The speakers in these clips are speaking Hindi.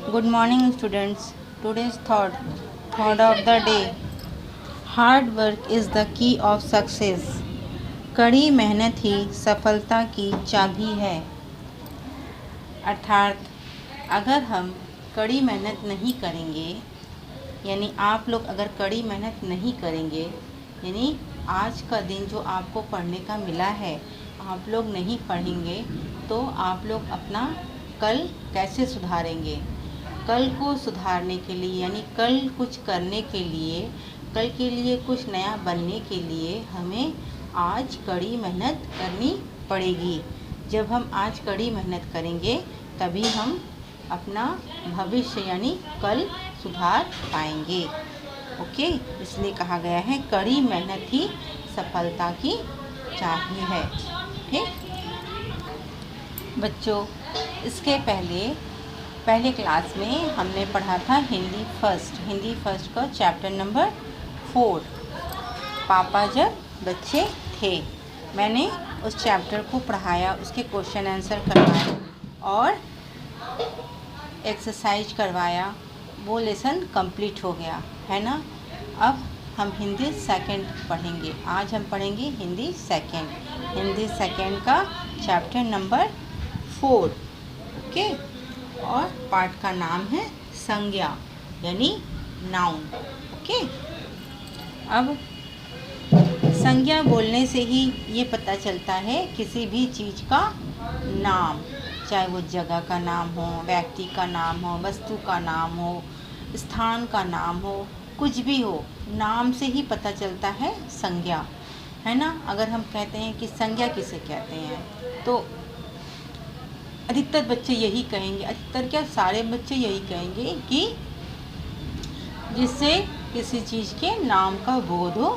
Good morning, students. Today's thought of the day. Hard work is the key of success. कड़ी मेहनत ही सफलता की चाबी है। अर्थात अगर हम कड़ी मेहनत नहीं करेंगे, यानी आप लोग अगर कड़ी मेहनत नहीं करेंगे, यानी आज का दिन जो आपको पढ़ने का मिला है आप लोग नहीं पढ़ेंगे तो आप लोग अपना कल कैसे सुधारेंगे। कल को सुधारने के लिए, यानी कल कुछ करने के लिए, कल के लिए कुछ नया बनने के लिए हमें आज कड़ी मेहनत करनी पड़ेगी। जब हम आज कड़ी मेहनत करेंगे तभी हम अपना भविष्य यानी कल सुधार पाएंगे। ओके, इसलिए कहा गया है कड़ी मेहनत ही सफलता की चाबी है। ठीक बच्चों, इसके पहले क्लास में हमने पढ़ा था हिंदी फर्स्ट का चैप्टर नंबर 4, पापा जब बच्चे थे। मैंने उस चैप्टर को पढ़ाया, उसके क्वेश्चन आंसर करवाए और एक्सरसाइज करवाया। वो लेसन कंप्लीट हो गया है ना। अब हम हिंदी सेकंड पढ़ेंगे। आज हम पढ़ेंगे हिंदी सेकंड का चैप्टर नंबर 4। ओके, और पार्ट का नाम है संज्ञा यानी नाउन। ओके, अब संज्ञा बोलने से ही ये पता चलता है किसी भी चीज़ का नाम, चाहे वो जगह का नाम हो, व्यक्ति का नाम हो, वस्तु का नाम हो, स्थान का नाम हो, कुछ भी हो, नाम से ही पता चलता है संज्ञा, है ना। अगर हम कहते हैं कि संज्ञा किसे कहते हैं तो अधिकतर बच्चे यही कहेंगे, अधिकतर क्या सारे बच्चे यही कहेंगे कि जिससे किसी चीज़ के नाम का बोध हो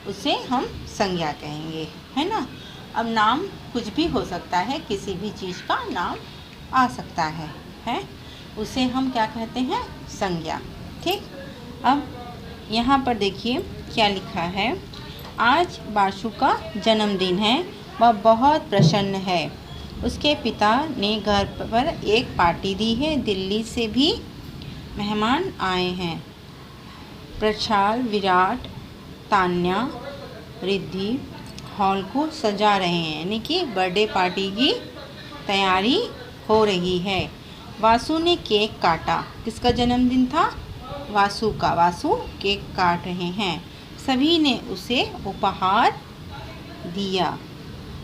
उसे हम संज्ञा कहेंगे, है ना। अब नाम कुछ भी हो सकता है, किसी भी चीज़ का नाम आ सकता है उसे हम क्या कहते हैं, संज्ञा। ठीक, अब यहाँ पर देखिए क्या लिखा है। आज बाशु का जन्मदिन है, वह बहुत प्रसन्न है। उसके पिता ने घर पर एक पार्टी दी है। दिल्ली से भी मेहमान आए हैं। प्रशाल, विराट, तान्या, रिद्धि हॉल को सजा रहे हैं, यानी कि बर्थडे पार्टी की तैयारी हो रही है। वासु ने केक काटा। किसका जन्मदिन था, वासु का। वासु केक काट रहे हैं। सभी ने उसे उपहार दिया।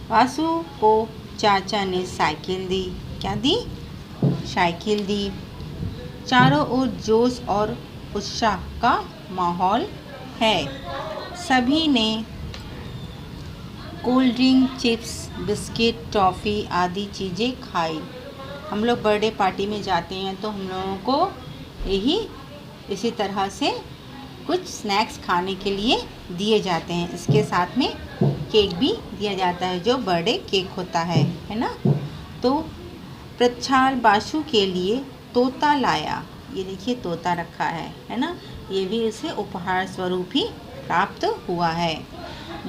वासु को चाचा ने साइकिल दी। क्या दी, साइकिल दी। चारों ओर जोश और उत्साह का माहौल है। सभी ने cold drink, chips, biscuit, toffee आदि चीज़ें खाई। हम लोग बर्थडे पार्टी में जाते हैं तो हम लोगों को इसी तरह से कुछ स्नैक्स खाने के लिए दिए जाते हैं। इसके साथ में केक भी दिया जाता है जो बर्थडे केक होता है ना। तो प्रच्छाल बाशु के लिए तोता लाया। ये देखिए तोता रखा है ना। ये भी उसे उपहार स्वरूप ही प्राप्त हुआ है।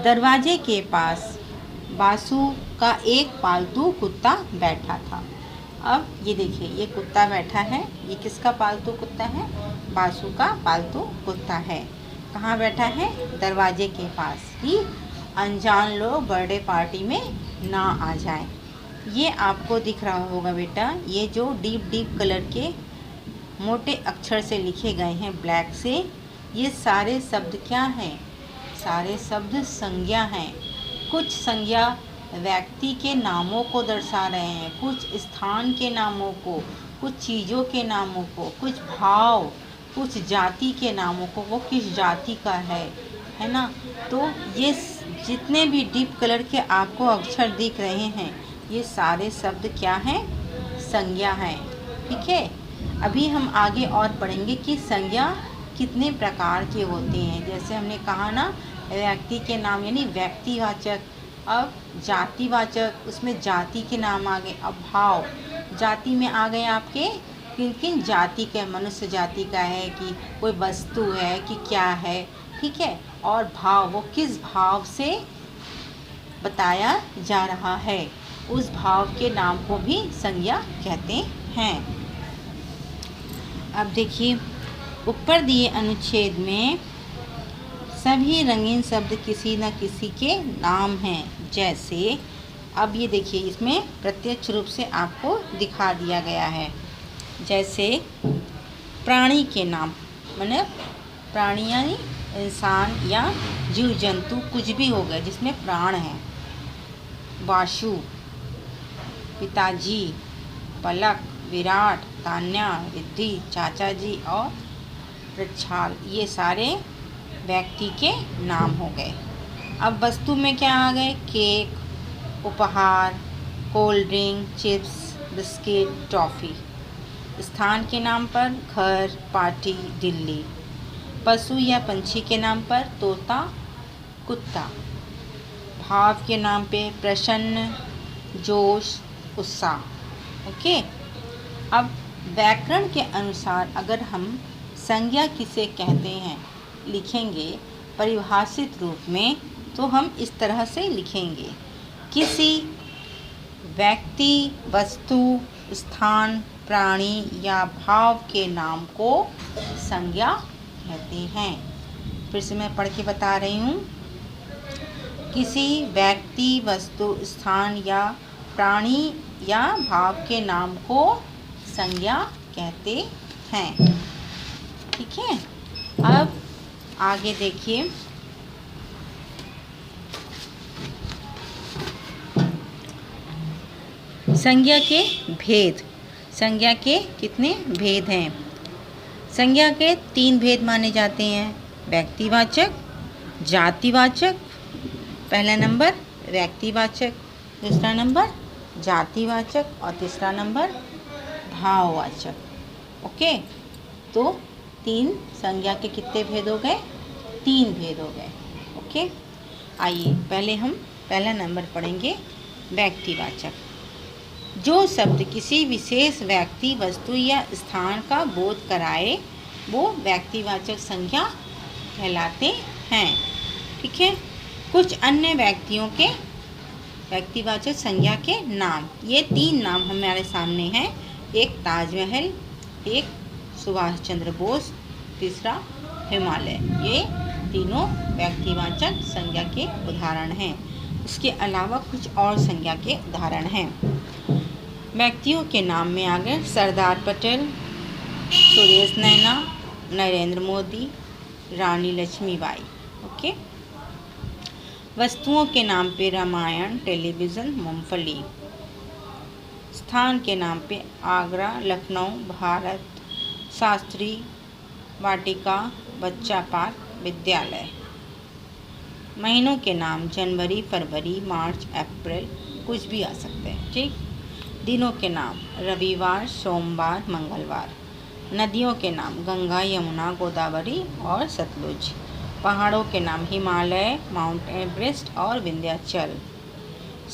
दरवाजे के पास बासु का एक पालतू कुत्ता बैठा था। अब ये देखिए ये कुत्ता बैठा है। ये किसका पालतू कुत्ता है, बासु का पालतू कुत्ता है। कहाँ बैठा है, दरवाजे के पास, कि अनजान लोग बर्थडे पार्टी में ना आ जाएं। ये आपको दिख रहा होगा बेटा, ये जो डीप कलर के मोटे अक्षर से लिखे गए हैं ब्लैक से, ये सारे शब्द क्या हैं, सारे शब्द संज्ञा हैं। कुछ संज्ञा व्यक्ति के नामों को दर्शा रहे हैं, कुछ स्थान के नामों को, कुछ चीज़ों के नामों को, कुछ भाव, कुछ जाति के नामों को, वो किस जाति का है ना। तो ये जितने भी डीप कलर के आपको अक्षर दिख रहे हैं ये सारे शब्द क्या हैं, संज्ञा हैं। ठीक है, अभी हम आगे और पढ़ेंगे कि संज्ञा कितने प्रकार के होते हैं। जैसे हमने कहा ना, व्यक्ति के नाम यानी व्यक्तिवाचक, अब जातिवाचक, उसमें जाति के नाम आ गए। अब भाव, जाति में आ गए आपके किन किन जाति के, मनुष्य जाति का है कि कोई वस्तु है कि क्या है, ठीक है। और भाव, वो किस भाव से बताया जा रहा है, उस भाव के नाम को भी संज्ञा कहते हैं। अब देखिए, ऊपर दिए अनुच्छेद में सभी रंगीन शब्द किसी न किसी के नाम हैं। जैसे अब ये देखिए, इसमें प्रत्यक्ष रूप से आपको दिखा दिया गया है। जैसे प्राणी के नाम, माने प्राणी यानी इंसान या जीव जंतु कुछ भी हो गए जिसमें प्राण है। वासु, पिताजी, पलक, विराट, तान्या, रिद्धि, चाचा जी और प्रच्छाल, ये सारे व्यक्ति के नाम हो गए। अब वस्तु में क्या आ गए? केक, उपहार, cold drink, chips, biscuit, toffee. स्थान के नाम पर घर, पार्टी, दिल्ली। पशु या पंछी के नाम पर तोता, कुत्ता। भाव के नाम पे प्रसन्न, जोश, उत्साह। ओके। अब व्याकरण के अनुसार अगर हम संज्ञा किसे कहते हैं लिखेंगे परिभाषित रूप में, तो हम इस तरह से लिखेंगे: किसी व्यक्ति, वस्तु, स्थान, प्राणी या भाव के नाम को संज्ञा कहते हैं। फिर से मैं पढ़ के बता रही हूँ। किसी व्यक्ति, वस्तु, स्थान या प्राणी या भाव के नाम को संज्ञा कहते हैं। ठीक है। अब आगे देखिए, संज्ञा के भेद। संज्ञा के कितने भेद हैं? संज्ञा के 3 भेद माने जाते हैं: व्यक्तिवाचक, जातिवाचक, पहला नंबर व्यक्तिवाचक, दूसरा नंबर जातिवाचक और तीसरा नंबर भाववाचक। ओके। तो 3 संज्ञा के कितने भेद हो गए? 3 भेद हो गए। ओके। आइए पहले हम पहला नंबर पढ़ेंगे, व्यक्तिवाचक। जो शब्द किसी विशेष व्यक्ति, वस्तु या स्थान का बोध कराए वो व्यक्तिवाचक संज्ञा कहलाते हैं। ठीक है। कुछ अन्य व्यक्तियों के व्यक्तिवाचक संज्ञा के नाम, ये 3 नाम हमारे सामने हैं। एक ताजमहल, एक सुभाष चंद्र बोस, तीसरा हिमालय। ये तीनों व्यक्तिवाचक संज्ञा के उदाहरण हैं। इसके अलावा कुछ और संज्ञा के उदाहरण हैं। व्यक्तियों के नाम में आ गए सरदार पटेल, सुरेश नैना, नरेंद्र मोदी, रानी लक्ष्मीबाई। ओके। वस्तुओं के नाम पे रामायण, टेलीविज़न, मूंगफली। स्थान के नाम पे आगरा, लखनऊ, भारत, शास्त्री, वाटिका, बच्चा पार्क, विद्यालय। महीनों के नाम जनवरी, फरवरी, मार्च, अप्रैल, कुछ भी आ सकते हैं। ठीक। दिनों के नाम रविवार, सोमवार, मंगलवार। नदियों के नाम गंगा, यमुना, गोदावरी और सतलुज। पहाड़ों के नाम हिमालय, माउंट एवरेस्ट और विंध्याचल।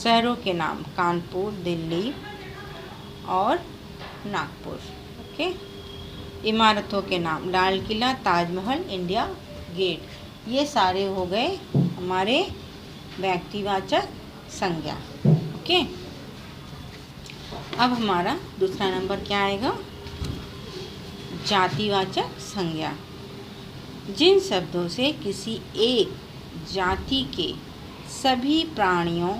शहरों के नाम कानपुर, दिल्ली और नागपुर। ओके। इमारतों के नाम लाल किला, ताजमहल, इंडिया गेट। ये सारे हो गए हमारे व्यक्तिवाचक संज्ञा। ओके। अब हमारा दूसरा नंबर क्या आएगा? जातिवाचक संज्ञा। जिन शब्दों से किसी एक जाति के सभी प्राणियों,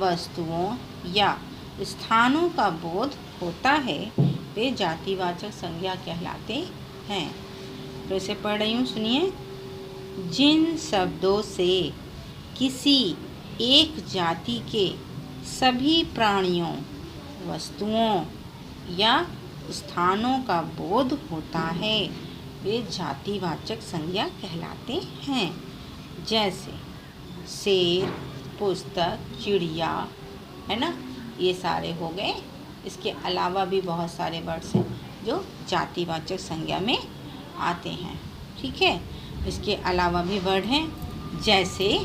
वस्तुओं या स्थानों का बोध होता है वे जातिवाचक संज्ञा कहलाते हैं। फिर से पढ़ रही हूँ, सुनिए। जिन शब्दों से किसी एक जाति के सभी प्राणियों, वस्तुओं या स्थानों का बोध होता है वे जातिवाचक संज्ञा कहलाते हैं। जैसे शेर, पुस्तक, चिड़िया, है ना, ये सारे हो गए। इसके अलावा भी बहुत सारे वर्ड्स हैं जो जातिवाचक संज्ञा में आते हैं। ठीक है। इसके अलावा भी वर्ड हैं, जैसे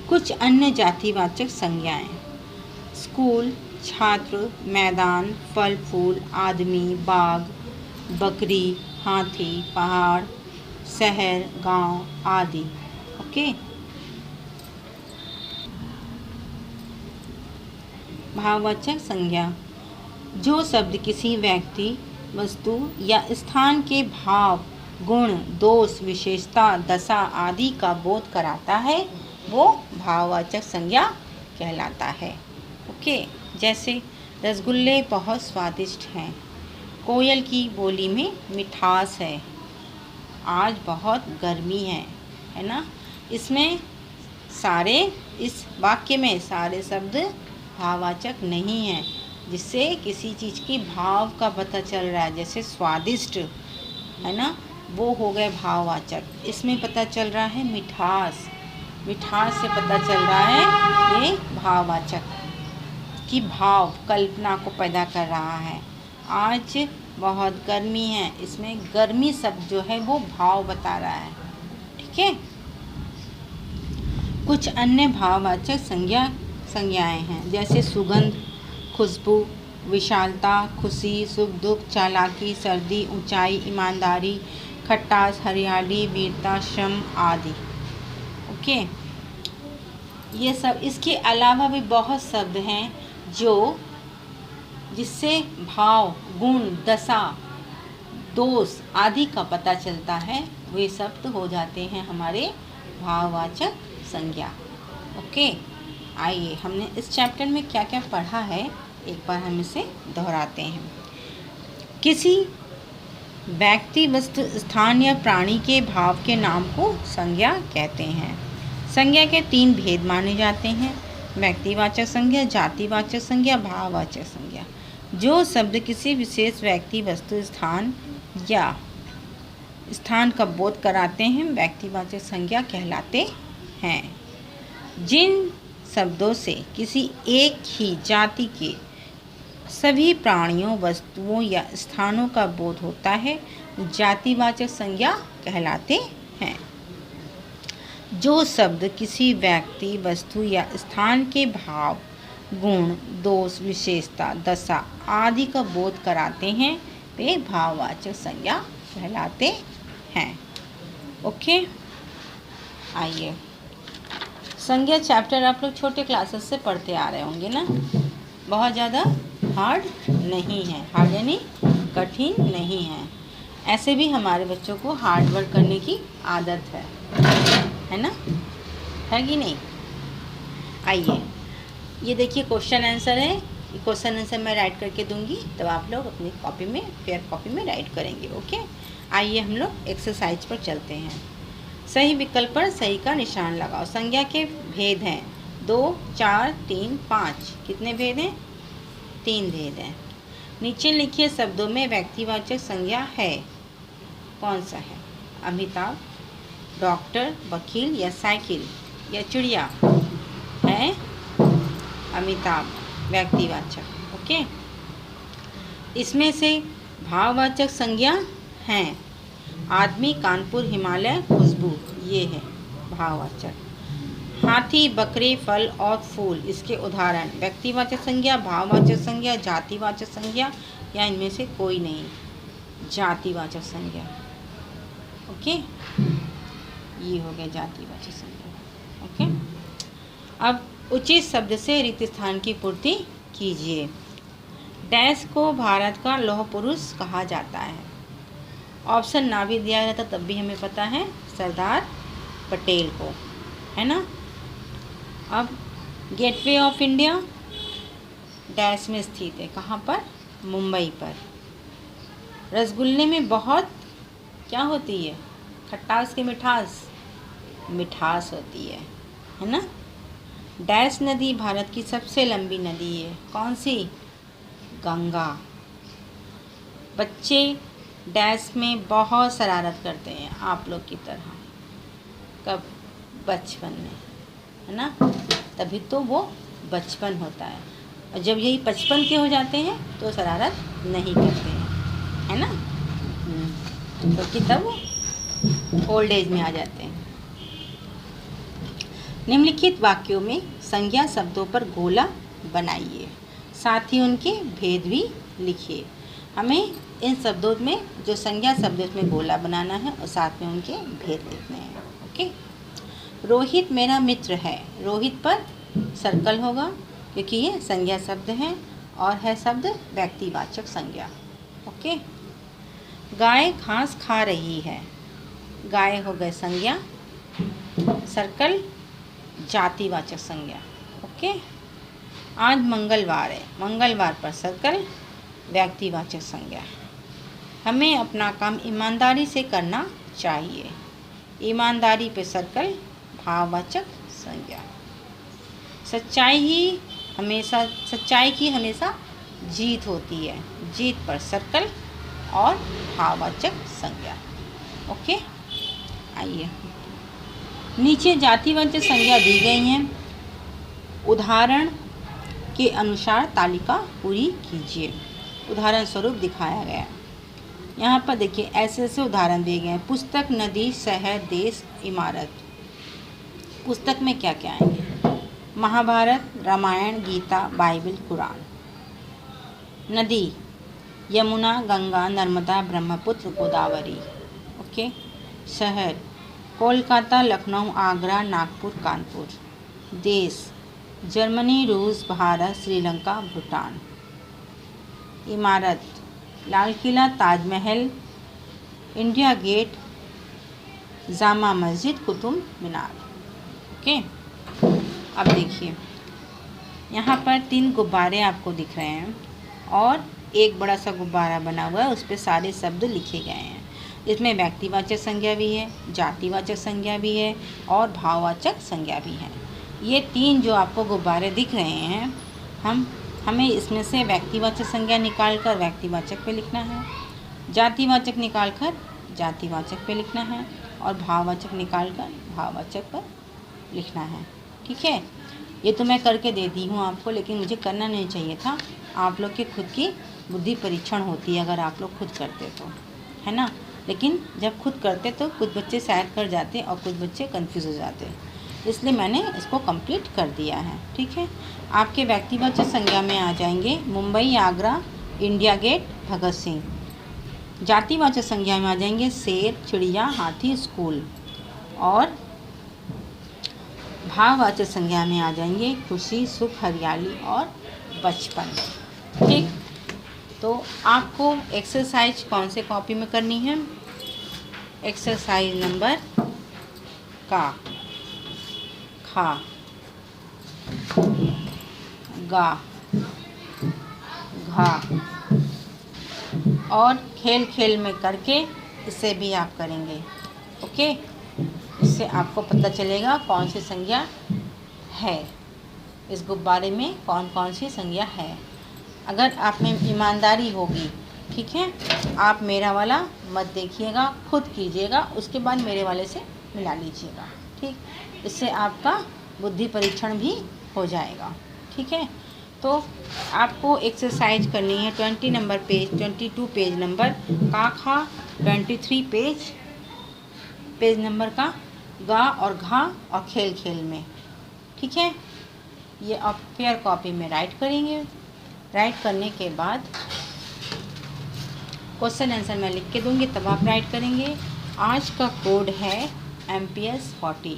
कुछ अन्य जातिवाचक संज्ञाएं: स्कूल, छात्र, मैदान, फल फूल, आदमी, बाघ, बकरी, हाथी, पहाड़, शहर, गांव आदि। ओके। भाववाचक संज्ञा। जो शब्द किसी व्यक्ति, वस्तु या स्थान के भाव, गुण, दोष, विशेषता, दशा आदि का बोध कराता है वो भाववाचक संज्ञा कहलाता है। ओके, जैसे रसगुल्ले बहुत स्वादिष्ट हैं, कोयल की बोली में मिठास है, आज बहुत गर्मी है ना। इसमें सारे, इस वाक्य में सारे शब्द भाववाचक नहीं हैं, जिससे किसी चीज़ की भाव का पता चल रहा है। जैसे स्वादिष्ट है ना, वो हो गए भाववाचक। इसमें पता चल रहा है मिठास, मिठास से पता चल रहा है ये भाववाचक की भाव कल्पना को पैदा कर रहा है। आज बहुत गर्मी है, इसमें गर्मी शब्द जो है वो भाव बता रहा है। ठीक है। कुछ अन्य भाववाचक संज्ञाएं हैं, जैसे सुगंध, खुशबू, विशालता, खुशी, सुख दुख, चालाकी, सर्दी, ऊंचाई, ईमानदारी, खट्टास, हरियाली, वीरता, श्रम आदि। ओके, ये सब। इसके अलावा भी बहुत शब्द हैं जिससे भाव, गुण, दशा, दोष आदि का पता चलता है। वे शब्द हो जाते हैं हमारे भाववाचक संज्ञा। ओके, आइए हमने इस चैप्टर में क्या क्या पढ़ा है एक बार हम इसे दोहराते हैं। किसी व्यक्ति, वस्तु, स्थान या प्राणी के भाव के नाम को संज्ञा कहते हैं। संज्ञा के 3 भेद माने जाते हैं: व्यक्तिवाचक संज्ञा, जातिवाचक संज्ञा, भाववाचक संज्ञा। जो शब्द किसी विशेष व्यक्ति, वस्तु, स्थान या स्थान का बोध कराते हैं व्यक्तिवाचक संज्ञा कहलाते हैं। जिन शब्दों से किसी एक ही जाति के सभी प्राणियों, वस्तुओं या स्थानों का बोध होता है जातिवाचक संज्ञा कहलाते हैं। जो शब्द किसी व्यक्ति, वस्तु या स्थान के भाव, गुण, दोष, विशेषता, दशा आदि का बोध कराते हैं वे भाववाचक संज्ञा कहलाते हैं। ओके, आइए संज्ञा चैप्टर आप लोग छोटे क्लासेस से पढ़ते आ रहे होंगे ना। बहुत ज़्यादा हार्ड नहीं है, हार्ड यानी कठिन नहीं है। ऐसे भी हमारे बच्चों को हार्ड वर्क करने की आदत है ना, है कि नहीं। आइए, ये देखिए क्वेश्चन आंसर है। ये क्वेश्चन आंसर मैं राइट करके दूंगी, तब आप लोग अपनी कॉपी में, फेयर कॉपी में राइट करेंगे। ओके, आइए हम लोग एक्सरसाइज पर चलते हैं। सही विकल्प पर सही का निशान लगाओ। संज्ञा के भेद हैं 2, 4, 3, 5। कितने भेद हैं? 3 भेद हैं। नीचे लिखे शब्दों में व्यक्तिवाचक संज्ञा है, कौन सा है? अमिताभ, डॉक्टर, वकील या साइकिल या चिड़िया? है अमिताभ व्यक्तिवाचक। ओके, इसमें से भाववाचक संज्ञा हैं आदमी, कानपुर, हिमालय, खुशबू, ये है भाववाचक। हाथी, बकरे, फल और फूल इसके उदाहरण। व्यक्तिवाचक संज्ञा, भाववाचक संज्ञा, जातिवाचक संज्ञा या इनमें से कोई नहीं, जातिवाचक संज्ञा। ओके, ये हो गया जातिवाचक संज्ञा। ओके, अब उचित शब्द से रिक्त स्थान की पूर्ति कीजिए। डैश को भारत का लौह पुरुष कहा जाता है। ऑप्शन ना भी दिया रहता तब भी हमें पता है, सरदार पटेल को, है ना। अब गेटवे ऑफ इंडिया डैश में स्थित है, कहाँ पर? मुंबई पर। रसगुल्ले में बहुत क्या होती है? खट्टास की मिठास, मिठास होती है ना। डैश नदी भारत की सबसे लंबी नदी है, कौन सी? गंगा। बच्चे डैश में बहुत शरारत करते हैं आप लोग की तरह। कब? बचपन में, है ना, तभी तो वो बचपन होता है। और जब यही 55 के हो जाते हैं तो शरारत नहीं करते हैं, है ना, क्योंकि तब वो ओल्ड एज में आ जाते हैं। निम्नलिखित वाक्यों में संज्ञा शब्दों पर गोला बनाइए, साथ ही उनके भेद भी लिखिए। हमें इन शब्दों में जो संज्ञा शब्द में गोला बनाना है और साथ में उनके भेद लिखने हैं। ओके, रोहित मेरा मित्र है। रोहित पर सर्कल होगा, क्योंकि ये संज्ञा शब्द है और है शब्द व्यक्तिवाचक संज्ञा। ओके। गाय घास खा रही है, गाय हो गए संज्ञा, सर्कल जातिवाचक संज्ञा। ओके। आज मंगलवार है, मंगलवार पर सर्कल व्यक्तिवाचक संज्ञा। हमें अपना काम ईमानदारी से करना चाहिए, ईमानदारी पे सर्कल भाववाचक संज्ञा। सच्चाई की हमेशा जीत होती है, जीत पर सर्कल और भाववाचक संज्ञा। ओके। आइए, नीचे जातिवाचक संज्ञा दी गई हैं, उदाहरण के अनुसार तालिका पूरी कीजिए। उदाहरण स्वरूप दिखाया गया, यहाँ पर देखिए ऐसे ऐसे उदाहरण दिए गए हैं। पुस्तक, नदी, शहर, देश, इमारत। पुस्तक में क्या क्या आएंगे? महाभारत, रामायण, गीता, बाइबल, कुरान। नदी, यमुना, गंगा, नर्मदा, ब्रह्मपुत्र, गोदावरी। ओके। शहर, कोलकाता, लखनऊ, आगरा, नागपुर, कानपुर। देश, जर्मनी, रूस, भारत, श्रीलंका, भूटान। इमारत, Lal Qila, Taj Mahal, India gate, Jama Masjid, Qutub Minar. Okay. अब देखिए, यहाँ पर 3 गुब्बारे आपको दिख रहे हैं और एक बड़ा सा गुब्बारा बना हुआ है, उस पर सारे शब्द लिखे गए हैं। इसमें व्यक्तिवाचक संज्ञा भी है, जातिवाचक संज्ञा भी है और भाववाचक संज्ञा भी है। ये 3 जो आपको गुब्बारे दिख रहे हैं, हमें इसमें से व्यक्तिवाचक संज्ञा निकालकर व्यक्तिवाचक पे लिखना है, जातिवाचक निकालकर जातिवाचक पे लिखना है और भाववाचक निकालकर भाववाचक पर लिखना है। ठीक है। ये तो मैं करके दे दी हूँ आपको, लेकिन मुझे करना नहीं चाहिए था। आप लोग के खुद की बुद्धि परीक्षण होती है अगर आप लोग खुद करते तो, है ना। लेकिन जब खुद करते तो कुछ बच्चे शायद कर जाते और कुछ बच्चे कंफ्यूज हो जाते, इसलिए मैंने इसको कंप्लीट कर दिया है। ठीक है। आपके व्यक्तिवाचक संज्ञा में आ जाएंगे मुंबई, आगरा, इंडिया गेट, भगत सिंह। जातिवाचक संज्ञा में आ जाएंगे शेर, चिड़िया, हाथी, स्कूल। और भाववाचक संज्ञा में आ जाएंगे खुशी, सुख, हरियाली और बचपन। ठीक। तो आपको एक्सरसाइज कौन से कॉपी में करनी है? एक्सरसाइज नंबर का, खा, गा, घा और खेल खेल में करके इसे भी आप करेंगे। ओके। इससे आपको पता चलेगा कौन सी संज्ञा है, इस गुब्बारे में कौन कौन सी संज्ञा है। अगर आप में ईमानदारी होगी, ठीक है, आप मेरा वाला मत देखिएगा, खुद कीजिएगा, उसके बाद मेरे वाले से मिला लीजिएगा। ठीक। इससे आपका बुद्धि परीक्षण भी हो जाएगा। ठीक है। तो आपको एक्सरसाइज करनी है 20 नंबर पेज, 22 पेज नंबर का, खा, 23 पेज नंबर का, गा और घा और खेल खेल में। ठीक है। ये आप फेयर कॉपी में राइट करेंगे। राइट करने के बाद क्वेश्चन आंसर मैं लिख के दूंगी, तब आप राइट करेंगे। आज का कोड है MPS 40।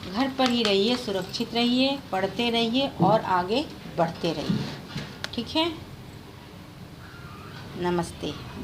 घर पर ही रहिए, सुरक्षित रहिए, पढ़ते रहिए और आगे बढ़ते रहिए। ठीक है। नमस्ते।